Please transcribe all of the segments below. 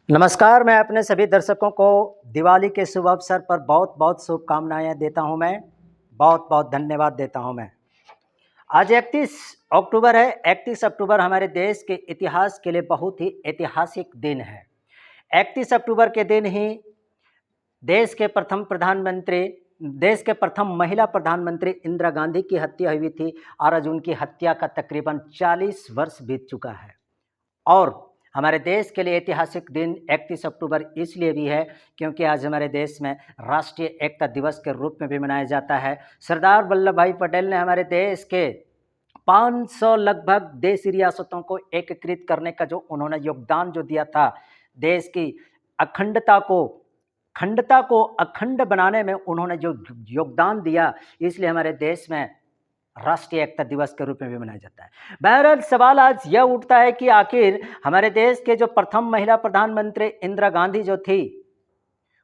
नमस्कार। मैं अपने सभी दर्शकों को दिवाली के शुभ अवसर पर बहुत बहुत शुभकामनाएं देता हूं। मैं बहुत बहुत धन्यवाद देता हूं। मैं आज 31 अक्टूबर है। 31 अक्टूबर हमारे देश के इतिहास के लिए बहुत ही ऐतिहासिक दिन है। 31 अक्टूबर के दिन ही देश के प्रथम महिला प्रधानमंत्री इंदिरा गांधी की हत्या हुई थी और आज उनकी हत्या का तकरीबन 40 वर्ष बीत चुका है। और हमारे देश के लिए ऐतिहासिक दिन 31 अक्टूबर इसलिए भी है क्योंकि आज हमारे देश में राष्ट्रीय एकता दिवस के रूप में भी मनाया जाता है। सरदार वल्लभ भाई पटेल ने हमारे देश के 500 लगभग देशी रियासतों को एकीकृत करने का जो उन्होंने योगदान जो दिया था, देश की खंडता को अखंड बनाने में उन्होंने जो योगदान दिया, इसलिए हमारे देश में राष्ट्रीय एकता दिवस के रूप में भी मनाया जाता है। बहरहाल सवाल आज यह उठता है कि आखिर हमारे देश के जो प्रथम महिला प्रधानमंत्री इंदिरा गांधी जो थी,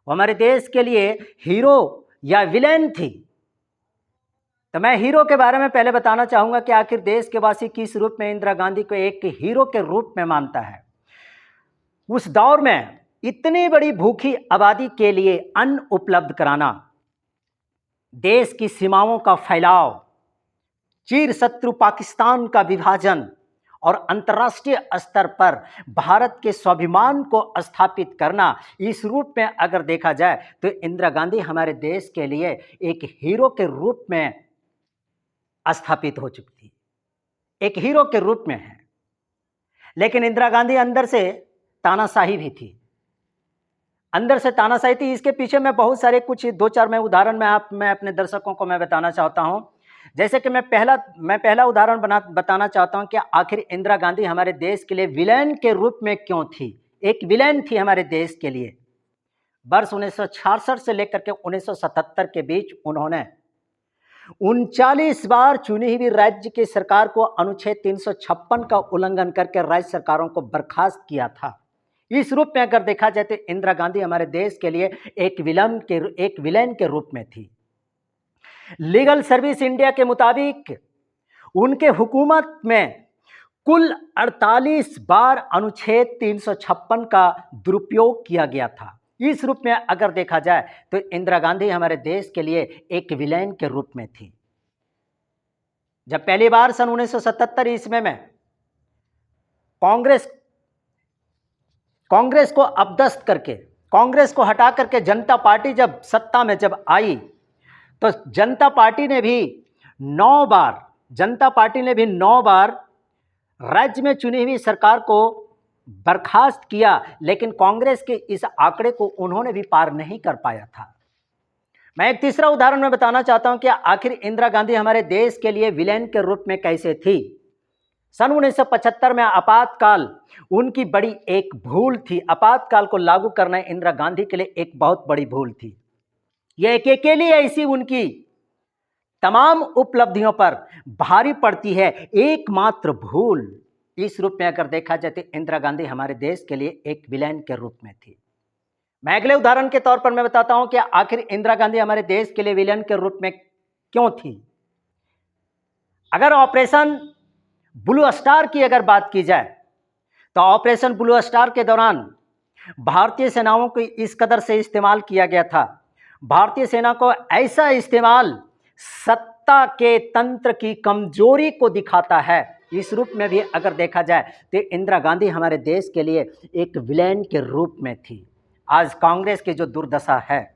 वो हमारे देश के लिए हीरो या विलेन थी। तो मैं हीरो के बारे में पहले बताना चाहूंगा कि आखिर देश के वासी किस रूप में इंदिरा गांधी को एक हीरो के रूप में मानता है। उस दौर में इतनी बड़ी भूखी आबादी के लिए अन्न उपलब्ध कराना, देश की सीमाओं का फैलाव, चीर शत्रु पाकिस्तान का विभाजन और अंतर्राष्ट्रीय स्तर पर भारत के स्वाभिमान को स्थापित करना, इस रूप में अगर देखा जाए तो इंदिरा गांधी हमारे देश के लिए एक हीरो के रूप में स्थापित हो चुकी थी, एक हीरो के रूप में है। लेकिन इंदिरा गांधी अंदर से तानाशाही भी थी, अंदर से तानाशाही थी। इसके पीछे मैं बहुत सारे कुछ दो चार उदाहरण मैं अपने दर्शकों को मैं बताना चाहता हूं। जैसे कि मैं पहला उदाहरण बताना चाहता हूं कि आखिर इंदिरा गांधी हमारे देश के लिए विलेन के रूप में क्यों थी। एक विलेन थी हमारे देश के लिए। वर्ष 1966 से लेकर के 1977 के बीच उन्होंने 39 बार चुनी हुई राज्य की सरकार को अनुच्छेद 356 का उल्लंघन करके राज्य सरकारों को बर्खास्त किया था। इस रूप में अगर देखा जाए तो इंदिरा गांधी हमारे देश के लिए एक विलेन के रूप में थी। लीगल सर्विस इंडिया के मुताबिक उनके हुकूमत में कुल 48 बार अनुच्छेद 356 का दुरुपयोग किया गया था। इस रूप में अगर देखा जाए तो इंदिरा गांधी हमारे देश के लिए एक विलेन के रूप में थी। जब पहली बार सन 1977 ईस्वी में कांग्रेस को अपदस्थ करके, कांग्रेस को हटा करके जनता पार्टी जब सत्ता में आई, तो जनता पार्टी ने भी 9 बार राज्य में चुनी हुई सरकार को बर्खास्त किया, लेकिन कांग्रेस के इस आंकड़े को उन्होंने भी पार नहीं कर पाया था। मैं एक तीसरा उदाहरण में बताना चाहता हूं कि आखिर इंदिरा गांधी हमारे देश के लिए विलेन के रूप में कैसे थी। सन 1975 में आपातकाल उनकी बड़ी एक भूल थी। आपातकाल को लागू करना इंदिरा गांधी के लिए एक बहुत बड़ी भूल थी। यह एक अकेली ऐसी उनकी तमाम उपलब्धियों पर भारी पड़ती है एकमात्र भूल। इस रूप में अगर देखा जाए तो इंदिरा गांधी हमारे देश के लिए एक विलेन के रूप में थी। मैं अगले उदाहरण के तौर पर मैं बताता हूं कि आखिर इंदिरा गांधी हमारे देश के लिए विलेन के रूप में क्यों थी। अगर ऑपरेशन ब्लू स्टार की अगर बात की जाए तो ऑपरेशन ब्लू स्टार के दौरान भारतीय सेनाओं को इस कदर से इस्तेमाल किया गया था। भारतीय सेना को ऐसा इस्तेमाल सत्ता के तंत्र की कमजोरी को दिखाता है। इस रूप में भी अगर देखा जाए तो इंदिरा गांधी हमारे देश के लिए एक विलेन के रूप में थी। आज कांग्रेस की जो दुर्दशा है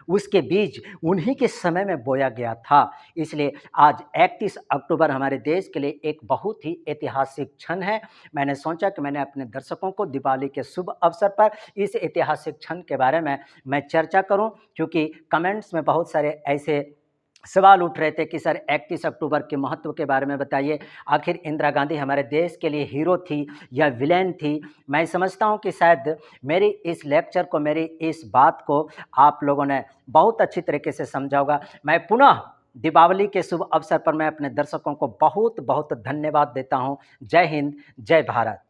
उसके बीज उन्हीं के समय में बोया गया था। इसलिए आज 31 अक्टूबर हमारे देश के लिए एक बहुत ही ऐतिहासिक क्षण है। मैंने सोचा कि मैंने अपने दर्शकों को दिवाली के शुभ अवसर पर इस ऐतिहासिक क्षण के बारे में मैं चर्चा करूं, क्योंकि कमेंट्स में बहुत सारे ऐसे सवाल उठ रहे थे कि सर 31 अक्टूबर के महत्व के बारे में बताइए। आखिर इंदिरा गांधी हमारे देश के लिए हीरो थी या विलेन थी। मैं समझता हूं कि शायद मेरी इस लेक्चर को, मेरी इस बात को आप लोगों ने बहुत अच्छी तरीके से समझा होगा। मैं पुनः दीपावली के शुभ अवसर पर मैं अपने दर्शकों को बहुत बहुत धन्यवाद देता हूं। जय हिंद, जय भारत।